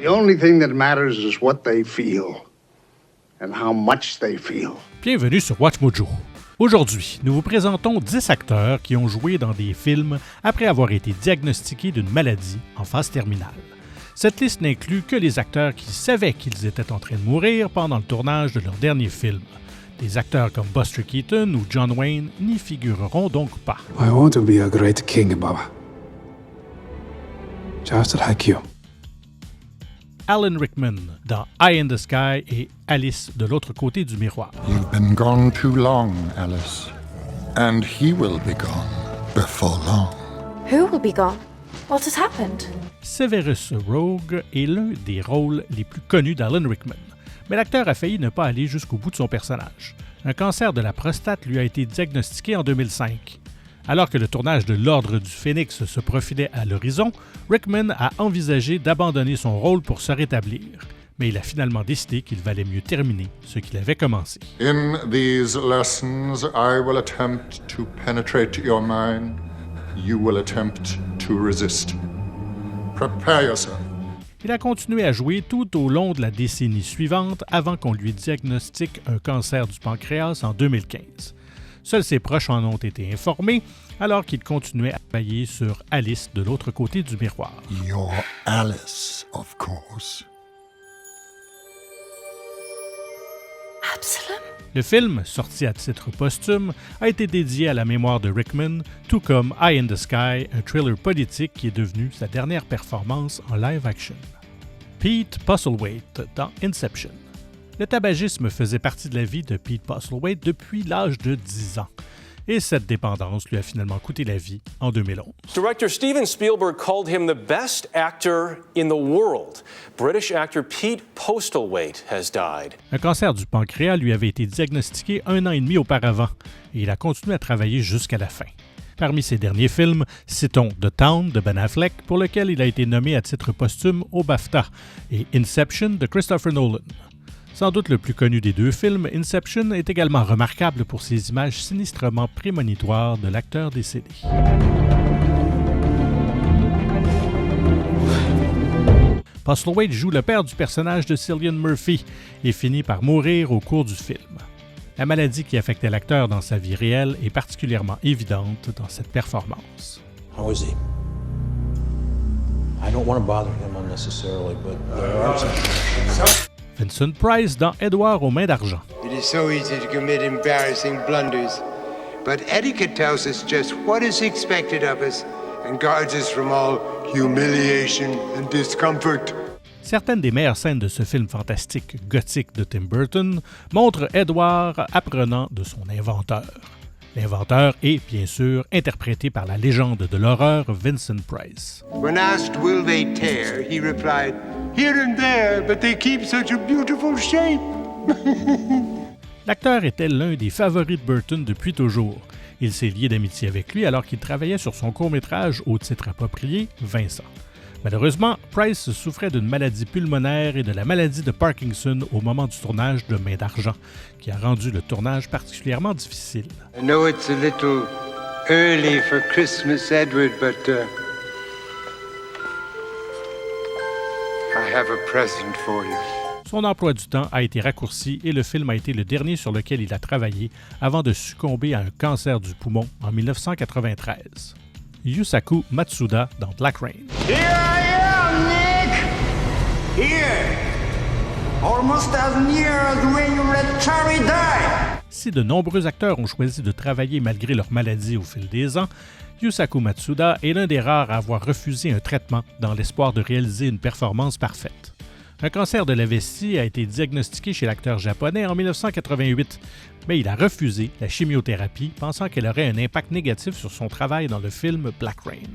The only thing that matters is what they feel and how much they feel. Bienvenue sur Watch Mojo. Aujourd'hui, nous vous présentons 10 acteurs qui ont joué dans des films après avoir été diagnostiqués d'une maladie en phase terminale. Cette liste n'inclut que les acteurs qui savaient qu'ils étaient en train de mourir pendant le tournage de leur dernier film. Des acteurs comme Buster Keaton ou John Wayne n'y figureront donc pas. I want to be a great king, Baba. Just like you. Alan Rickman dans Eye in the Sky et Alice de l'autre côté du miroir. You've been gone too long, Alice. And he will be gone before long. Who will be gone? What has happened? Severus Rogue est l'un des rôles les plus connus d'Alan Rickman, mais l'acteur a failli ne pas aller jusqu'au bout de son personnage. Un cancer de la prostate lui a été diagnostiqué en 2005. Alors que le tournage de l'Ordre du Phénix se profilait à l'horizon, Rickman a envisagé d'abandonner son rôle pour se rétablir, mais il a finalement décidé qu'il valait mieux terminer ce qu'il avait commencé. In these lessons, I will attempt to penetrate your mind. You will attempt to resist. Prepare yourself. Il a continué à jouer tout au long de la décennie suivante avant qu'on lui diagnostique un cancer du pancréas en 2015. Seuls ses proches en ont été informés alors qu'il continuait à travailler sur Alice de l'autre côté du miroir. Your Alice, of course. Absalom? Le film, sorti à titre posthume, a été dédié à la mémoire de Rickman, tout comme Eye in the Sky, un thriller politique qui est devenu sa dernière performance en live-action. Pete Postlethwaite dans Inception. Le tabagisme faisait partie de la vie de Pete Postlethwaite depuis l'âge de 10 ans. Et cette dépendance lui a finalement coûté la vie en 2011. Director Steven Spielberg called him the best actor in the world. British actor Pete Postlethwaite has died. Un cancer du pancréas lui avait été diagnostiqué 1 an et demi auparavant et il a continué à travailler jusqu'à la fin. Parmi ses derniers films, citons The Town de Ben Affleck, pour lequel il a été nommé à titre posthume au BAFTA, et Inception de Christopher Nolan. Sans doute le plus connu des deux films, Inception est également remarquable pour ses images sinistrement prémonitoires de l'acteur décédé. Postlethwaite joue le père du personnage de Cillian Murphy et finit par mourir au cours du film. La maladie qui affectait l'acteur dans sa vie réelle est particulièrement évidente dans cette performance. How is he? I don't want to bother him unnecessarily, but there are some... Vincent Price dans Edward aux mains d'argent. It is so easy to commit embarrassing blunders, but etiquette tells us just what is expected of us and guards us from all humiliation and discomfort. Certaines des meilleures scènes de ce film fantastique gothique de Tim Burton montrent Edward apprenant de son inventeur. L'inventeur est, bien sûr, interprété par la légende de l'horreur Vincent Price. When asked will they tear, he replied, "Here and there, but they keep such a beautiful shape." L'acteur était l'un des favoris de Burton depuis toujours. Il s'est lié d'amitié avec lui alors qu'il travaillait sur son court-métrage au titre approprié, Vincent. Malheureusement, Price souffrait d'une maladie pulmonaire et de la maladie de Parkinson au moment du tournage de Mains d'argent, qui a rendu le tournage particulièrement difficile. I know it's a little early for Christmas, Edward, but I have a present for you. Son emploi du temps a été raccourci et le film a été le dernier sur lequel il a travaillé avant de succomber à un cancer du poumon en 1993. Yusaku Matsuda dans Black Rain. Here I am, Nick! Here! Almost as near as when you let Charlie die! Si de nombreux acteurs ont choisi de travailler malgré leur maladie au fil des ans, Yusaku Matsuda est l'un des rares à avoir refusé un traitement dans l'espoir de réaliser une performance parfaite. Un cancer de la vessie a été diagnostiqué chez l'acteur japonais en 1988, mais il a refusé la chimiothérapie, pensant qu'elle aurait un impact négatif sur son travail dans le film Black Rain.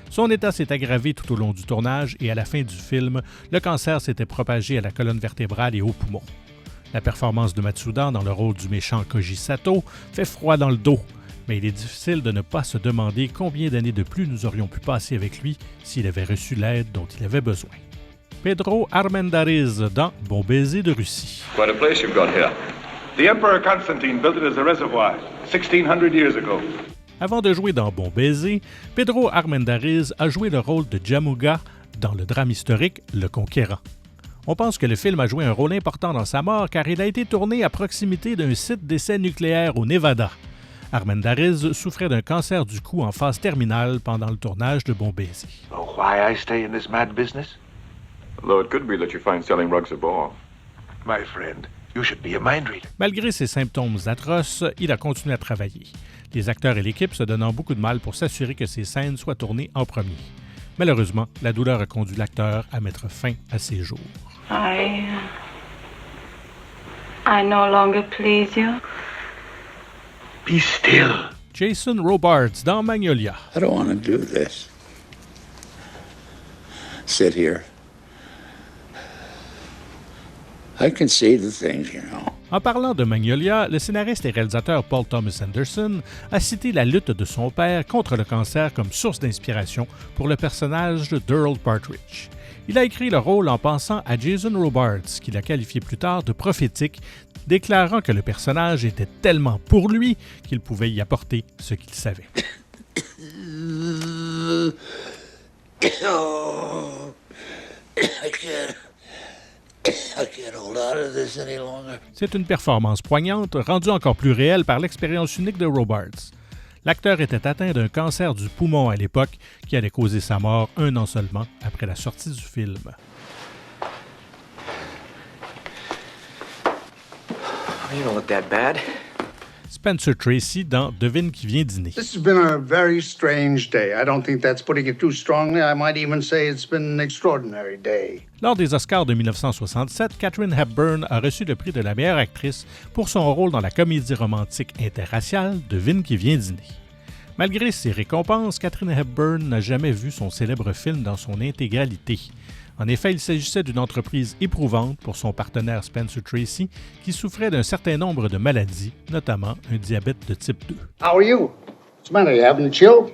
Son état s'est aggravé tout au long du tournage et à la fin du film, le cancer s'était propagé à la colonne vertébrale et aux poumons. La performance de Matsuda dans le rôle du méchant Koji Sato fait froid dans le dos, mais il est difficile de ne pas se demander combien d'années de plus nous aurions pu passer avec lui s'il avait reçu l'aide dont il avait besoin. Pedro Armendáriz dans Bon baiser de Russie. Quite a place you've got here. The Emperor Constantine built it as a reservoir 1600 years ago. Avant de jouer dans Bon baiser, Pedro Armendáriz a joué le rôle de Jamuga dans le drame historique Le Conquérant. On pense que le film a joué un rôle important dans sa mort car il a été tourné à proximité d'un site d'essai nucléaire au Nevada. Armendariz souffrait d'un cancer du cou en phase terminale pendant le tournage de Bon Baiser. Oh, why I stay in this mad business? Although it could be that you find selling rugs a bore. My friend, you should be a mind reader. Malgré ses symptômes atroces, il a continué à travailler. Les acteurs et l'équipe se donnant beaucoup de mal pour s'assurer que ces scènes soient tournées en premier. Malheureusement, la douleur a conduit l'acteur à mettre fin à ses jours. I no longer please you. Be still. Jason Robards dans Magnolia. I don't want to do this. Sit here. I can see the things, you know. En parlant de Magnolia, le scénariste et réalisateur Paul Thomas Anderson a cité la lutte de son père contre le cancer comme source d'inspiration pour le personnage d'Earl Partridge. Il a écrit le rôle en pensant à Jason Robards, qu'il a qualifié plus tard de prophétique, déclarant que le personnage était tellement pour lui qu'il pouvait y apporter ce qu'il savait. C'est une performance poignante, rendue encore plus réelle par l'expérience unique de Robards. L'acteur était atteint d'un cancer du poumon à l'époque qui allait causer sa mort 1 an seulement après la sortie du film. You don't look that bad. Spencer Tracy dans Devine qui vient dîner. This has been a very strange day. I don't think that's putting it too strongly. I might even say it's been an extraordinary day. Lors des Oscars de 1967, Katharine Hepburn a reçu le prix de la meilleure actrice pour son rôle dans la comédie romantique interraciale Devine qui vient dîner. Malgré ces récompenses, Katharine Hepburn n'a jamais vu son célèbre film dans son intégralité. En effet, il s'agissait d'une entreprise éprouvante pour son partenaire Spencer Tracy, qui souffrait d'un certain nombre de maladies, notamment un diabète de type 2. How are you? What's the matter? You having a chill?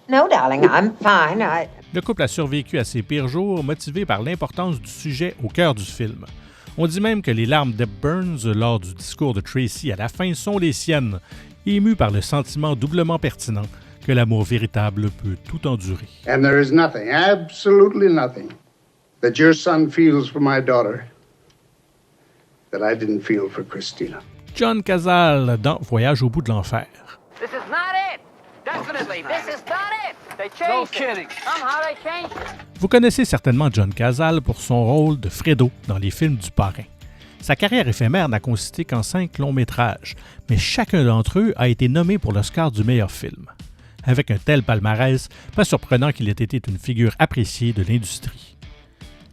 No, darling, I'm fine. Le couple a survécu à ses pires jours, motivé par l'importance du sujet au cœur du film. On dit même que les larmes d'Hepburn lors du discours de Tracy à la fin sont les siennes, ému par le sentiment doublement pertinent que l'amour véritable peut tout endurer. And there is nothing, absolutely nothing, that your son feels for my daughter that I didn't feel for Christina. John Cazale dans Voyage au bout de l'enfer. This is not it. Definitely, this is not it. They changed No kidding. Somehow they changed it. Vous connaissez certainement John Cazale pour son rôle de Fredo dans les films du Parrain. Sa carrière éphémère n'a consisté qu'en 5 longs métrages, mais chacun d'entre eux a été nommé pour l'Oscar du meilleur film. Avec un tel palmarès, pas surprenant qu'il ait été une figure appréciée de l'industrie.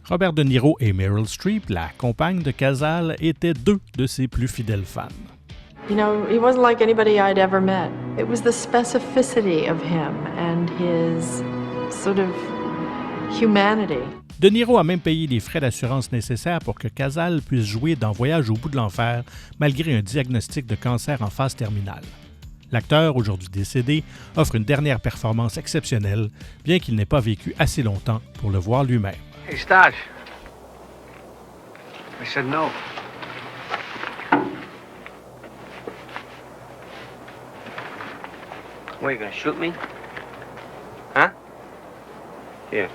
Robert De Niro et Meryl Streep, la compagne de Cazale, étaient 2 de ses plus fidèles fans. You know, he wasn't like anybody I'd ever met. It was the specificity of him and his sort of humanity. De Niro a même payé les frais d'assurance nécessaires pour que Cazale puisse jouer dans Voyage au bout de l'enfer, malgré un diagnostic de cancer en phase terminale. L'acteur, aujourd'hui décédé, offre une dernière performance exceptionnelle, bien qu'il n'ait pas vécu assez longtemps pour le voir lui-même. Hey, Stash. I said no. What, you gonna shoot me? Huh? Here.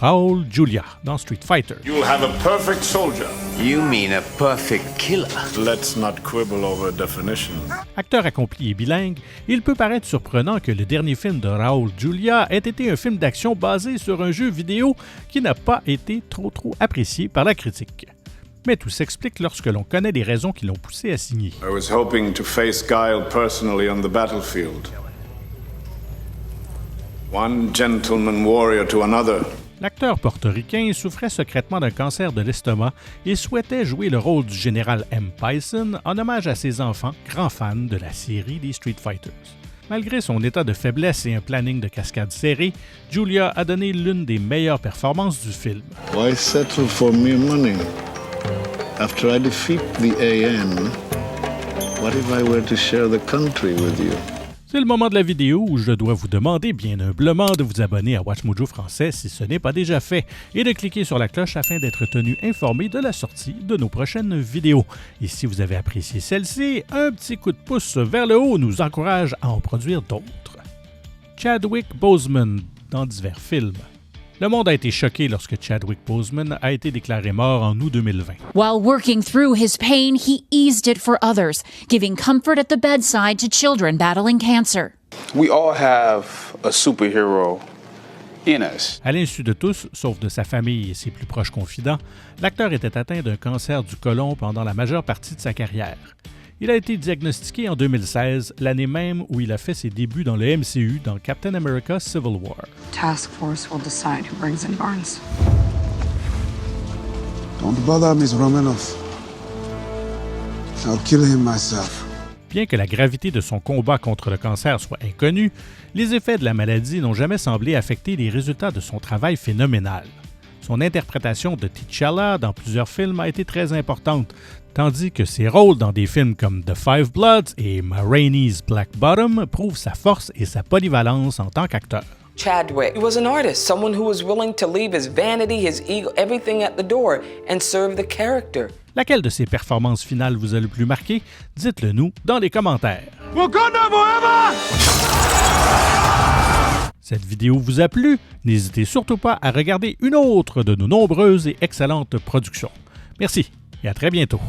Raoul Julia dans Street Fighter. You'll have a perfect soldier. You mean a perfect killer. Let's not quibble over definitions. Acteur accompli et bilingue, il peut paraître surprenant que le dernier film de Raoul Julia ait été un film d'action basé sur un jeu vidéo qui n'a pas été trop apprécié par la critique. Mais tout s'explique lorsque l'on connaît les raisons qui l'ont poussé à signer. I was hoping to face Guile personally on the battlefield. One gentleman warrior to another. L'acteur portoricain souffrait secrètement d'un cancer de l'estomac et souhaitait jouer le rôle du général M. Bison en hommage à ses enfants, grands fans de la série des Street Fighters. Malgré son état de faiblesse et un planning de cascade serré, Julia a donné l'une des meilleures performances du film. Why settle for mere money? After I defeat the AN, what if I were to share the country with you? C'est le moment de la vidéo où je dois vous demander bien humblement de vous abonner à WatchMojo Français si ce n'est pas déjà fait et de cliquer sur la cloche afin d'être tenu informé de la sortie de nos prochaines vidéos. Et si vous avez apprécié celle-ci, un petit coup de pouce vers le haut nous encourage à en produire d'autres. Chadwick Boseman dans divers films. Le monde a été choqué lorsque Chadwick Boseman a été déclaré mort en août 2020. While working through his pain, he eased it for others, giving comfort at the bedside to children battling cancer. We all have a superhero in us. À l'insu de tous, sauf de sa famille et ses plus proches confidents, l'acteur était atteint d'un cancer du côlon pendant la majeure partie de sa carrière. Il a été diagnostiqué en 2016, l'année même où il a fait ses débuts dans le MCU dans Captain America Civil War. Task force will decide who brings in Barnes. Don't bother, Miss Romanoff. I'll kill him myself. Bien que la gravité de son combat contre le cancer soit inconnue, les effets de la maladie n'ont jamais semblé affecter les résultats de son travail phénoménal. Son interprétation de T'Challa dans plusieurs films a été très importante, tandis que ses rôles dans des films comme The Five Bloods et Ma Rainey's Black Bottom prouvent sa force et sa polyvalence en tant qu'acteur. Chadwick was an artist, someone who was willing to leave his vanity, his ego, everything at the door and serve the character. Laquelle de ses performances finales vous a le plus marqué? Dites-le nous dans les commentaires. Wakanda forever! Cette vidéo vous a plu? N'hésitez surtout pas à regarder une autre de nos nombreuses et excellentes productions. Merci et à très bientôt.